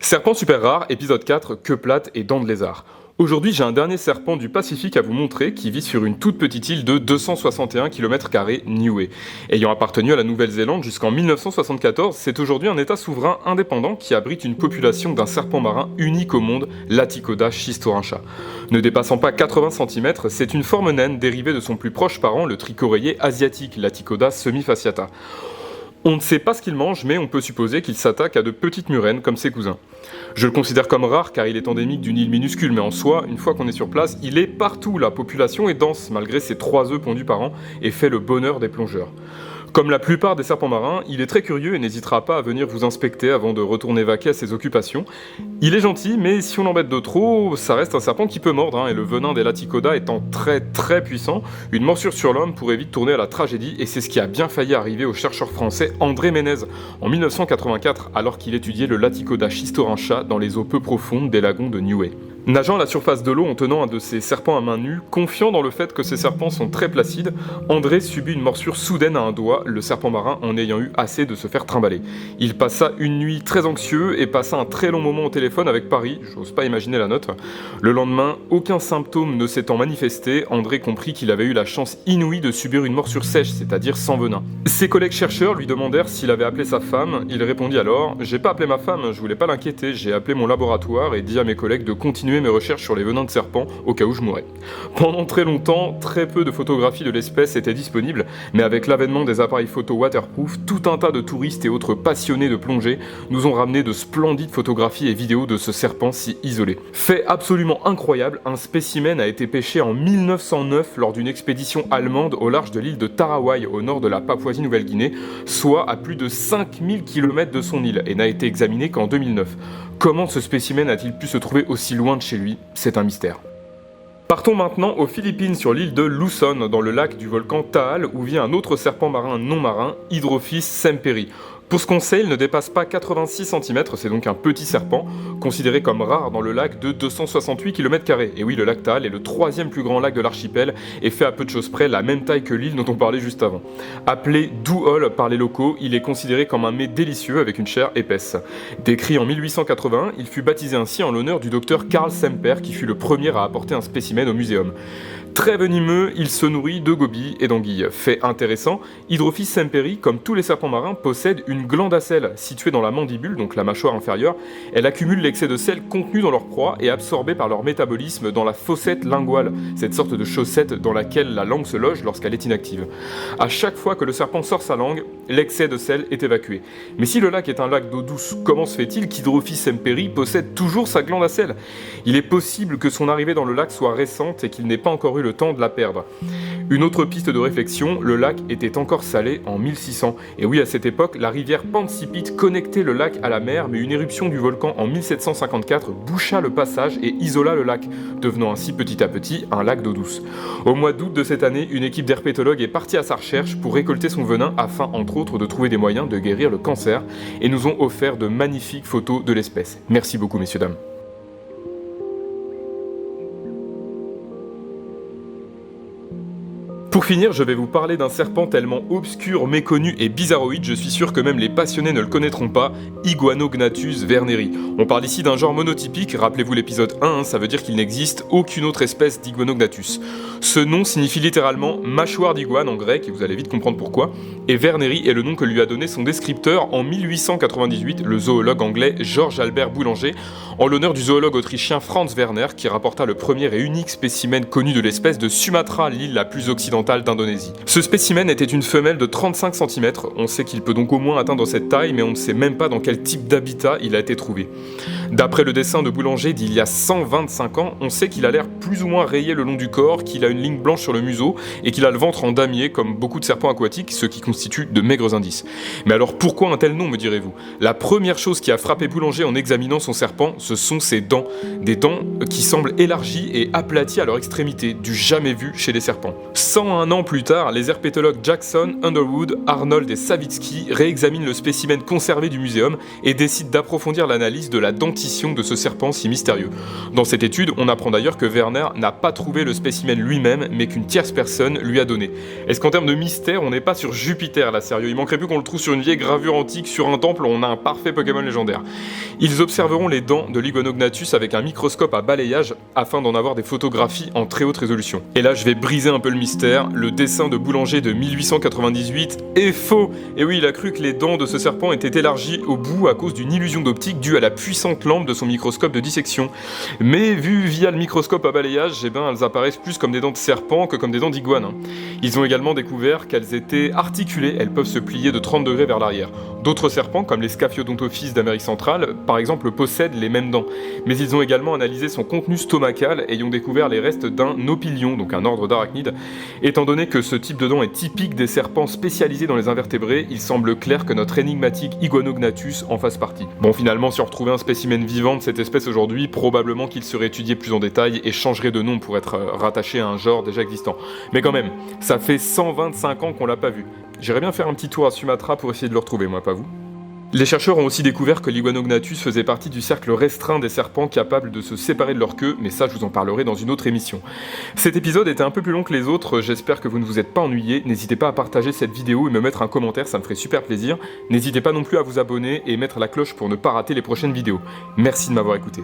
Serpent super rare, épisode 4, queue plate et dents de lézard. Aujourd'hui, j'ai un dernier serpent du Pacifique à vous montrer qui vit sur une toute petite île de 261 km², Niue. Ayant appartenu à la Nouvelle-Zélande jusqu'en 1974, c'est aujourd'hui un état souverain indépendant qui abrite une population d'un serpent marin unique au monde, l'Atycoda schistorincha. Ne dépassant pas 80 cm, c'est une forme naine dérivée de son plus proche parent, le trichoréier asiatique, l'Atycoda semifasciata. On ne sait pas ce qu'il mange, mais on peut supposer qu'il s'attaque à de petites murènes comme ses cousins. Je le considère comme rare car il est endémique d'une île minuscule, mais en soi, une fois qu'on est sur place, il est partout. La population est dense malgré ses 3 œufs pondus par an et fait le bonheur des plongeurs. Comme la plupart des serpents marins, il est très curieux et n'hésitera pas à venir vous inspecter avant de retourner vaquer à ses occupations. Il est gentil, mais si on l'embête de trop, ça reste un serpent qui peut mordre, et le venin des Laticoda étant très puissant, une morsure sur l'homme pourrait vite tourner à la tragédie, et c'est ce qui a bien failli arriver au chercheur français André Ménez en 1984, alors qu'il étudiait le Laticoda schistorincha dans les eaux peu profondes des lagons de Niue. Nageant à la surface de l'eau en tenant un de ces serpents à main nue, confiant dans le fait que ces serpents sont très placides, André subit une morsure soudaine à un doigt, le serpent marin en ayant eu assez de se faire trimballer. Il passa une nuit très anxieux et passa un très long moment au téléphone avec Paris, j'ose pas imaginer la note. Le lendemain, aucun symptôme ne s'étant manifesté, André comprit qu'il avait eu la chance inouïe de subir une morsure sèche, c'est-à-dire sans venin. Ses collègues chercheurs lui demandèrent s'il avait appelé sa femme, il répondit alors « J'ai pas appelé ma femme, je voulais pas l'inquiéter, j'ai appelé mon laboratoire et dit à mes collègues de continuer mes recherches sur les venins de serpents au cas où je mourrais. » Pendant très longtemps, très peu de photographies de l'espèce étaient disponibles, mais avec l'avènement des appareils photo waterproof, tout un tas de touristes et autres passionnés de plongée nous ont ramené de splendides photographies et vidéos de ce serpent si isolé. Fait absolument incroyable, un spécimen a été pêché en 1909 lors d'une expédition allemande au large de l'île de Tarawai au nord de la Papouasie-Nouvelle-Guinée, soit à plus de 5000 km de son île, et n'a été examiné qu'en 2009. Comment ce spécimen a-t-il pu se trouver aussi loin de chez lui ? C'est un mystère. Partons maintenant aux Philippines sur l'île de Luzon, dans le lac du volcan Taal, où vit un autre serpent marin non marin, Hydrophis semperi. Pour ce qu'on sait, il ne dépasse pas 86 cm, c'est donc un petit serpent, considéré comme rare dans le lac de 268 km². Et oui, le lac Taal est le 3e plus grand lac de l'archipel et fait à peu de choses près la même taille que l'île dont on parlait juste avant. Appelé douhol par les locaux, il est considéré comme un mets délicieux avec une chair épaisse. Décrit en 1881, il fut baptisé ainsi en l'honneur du docteur Carl Semper qui fut le premier à apporter un spécimen au muséum. Très venimeux, il se nourrit de gobies et d'anguilles. Fait intéressant, Hydrophis semperi, comme tous les serpents marins, possède une glande à sel située dans la mandibule, donc la mâchoire inférieure. Elle accumule l'excès de sel contenu dans leur proie et absorbé par leur métabolisme dans la fossette linguale, cette sorte de chaussette dans laquelle la langue se loge lorsqu'elle est inactive. À chaque fois que le serpent sort sa langue, l'excès de sel est évacué. Mais si le lac est un lac d'eau douce, comment se fait-il qu'Hydrophis semperi possède toujours sa glande à sel ? Il est possible que son arrivée dans le lac soit récente et qu'il n'ait pas encore eu le temps de la perdre. Une autre piste de réflexion, le lac était encore salé en 1600. Et oui, à cette époque, la rivière Pansipit connectait le lac à la mer, mais une éruption du volcan en 1754 boucha le passage et isola le lac, devenant ainsi petit à petit un lac d'eau douce. Au mois d'août de cette année, une équipe d'herpétologues est partie à sa recherche pour récolter son venin afin, entre autres, de trouver des moyens de guérir le cancer et nous ont offert de magnifiques photos de l'espèce. Merci beaucoup, messieurs, dames. Pour finir, je vais vous parler d'un serpent tellement obscur, méconnu et bizarroïde, je suis sûr que même les passionnés ne le connaîtront pas, Iguanognathus werneri. On parle ici d'un genre monotypique, rappelez-vous l'épisode 1, ça veut dire qu'il n'existe aucune autre espèce d'Iguanognathus. Ce nom signifie littéralement mâchoire d'iguane en grec, et vous allez vite comprendre pourquoi, et werneri est le nom que lui a donné son descripteur en 1898, le zoologue anglais Georges Albert Boulanger, en l'honneur du zoologue autrichien Franz Werner, qui rapporta le premier et unique spécimen connu de l'espèce de Sumatra, l'île la plus occidentale d'Indonésie. Ce spécimen était une femelle de 35 cm, on sait qu'il peut donc au moins atteindre cette taille, mais on ne sait même pas dans quel type d'habitat il a été trouvé. D'après le dessin de Boulanger d'il y a 125 ans, on sait qu'il a l'air plus ou moins rayé le long du corps, qu'il a une ligne blanche sur le museau et qu'il a le ventre en damier comme beaucoup de serpents aquatiques, ce qui constitue de maigres indices. Mais alors pourquoi un tel nom, me direz-vous ? La première chose qui a frappé Boulanger en examinant son serpent, ce sont ses dents. Des dents qui semblent élargies et aplaties à leur extrémité, du jamais vu chez les serpents. 101 ans plus tard, les herpétologues Jackson, Underwood, Arnold et Savitsky réexaminent le spécimen conservé du muséum et décident d'approfondir l'analyse de la dent dentition de ce serpent si mystérieux. Dans cette étude, on apprend d'ailleurs que Werner n'a pas trouvé le spécimen lui-même, mais qu'une tierce personne lui a donné. Est-ce qu'en termes de mystère, on n'est pas sur Jupiter là, sérieux? Il manquerait plus qu'on le trouve sur une vieille gravure antique sur un temple où on a un parfait Pokémon légendaire. Ils observeront les dents de l'Iguanognathus avec un microscope à balayage afin d'en avoir des photographies en très haute résolution. Et là, je vais briser un peu le mystère. Le dessin de Boulanger de 1898 est faux. Et oui, il a cru que les dents de ce serpent étaient élargies au bout à cause d'une illusion d'optique due à la puissante lampe de son microscope de dissection. Mais vu via le microscope à balayage, elles apparaissent plus comme des dents de serpent que comme des dents d'iguane. Ils ont également découvert qu'elles étaient articulées, elles peuvent se plier de 30 degrés vers l'arrière. D'autres serpents, comme les Scaphiodontophyses d'Amérique centrale, par exemple, possèdent les mêmes dents. Mais ils ont également analysé son contenu stomacal et y ont découvert les restes d'un opilion, donc un ordre d'arachnides. Étant donné que ce type de dent est typique des serpents spécialisés dans les invertébrés, il semble clair que notre énigmatique Iguanognathus en fasse partie. Bon, finalement, si on retrouvait un spécimen vivant de cette espèce aujourd'hui, probablement qu'il serait étudié plus en détail et changerait de nom pour être rattaché à un genre déjà existant. Mais quand même, ça fait 125 ans qu'on l'a pas vu. J'irais bien faire un petit tour à Sumatra pour essayer de le retrouver, moi, pas vous? Les chercheurs ont aussi découvert que l'Iguanognathus faisait partie du cercle restreint des serpents capables de se séparer de leur queue, mais ça je vous en parlerai dans une autre émission. Cet épisode était un peu plus long que les autres, j'espère que vous ne vous êtes pas ennuyés, n'hésitez pas à partager cette vidéo et me mettre un commentaire, ça me ferait super plaisir. N'hésitez pas non plus à vous abonner et mettre la cloche pour ne pas rater les prochaines vidéos. Merci de m'avoir écouté.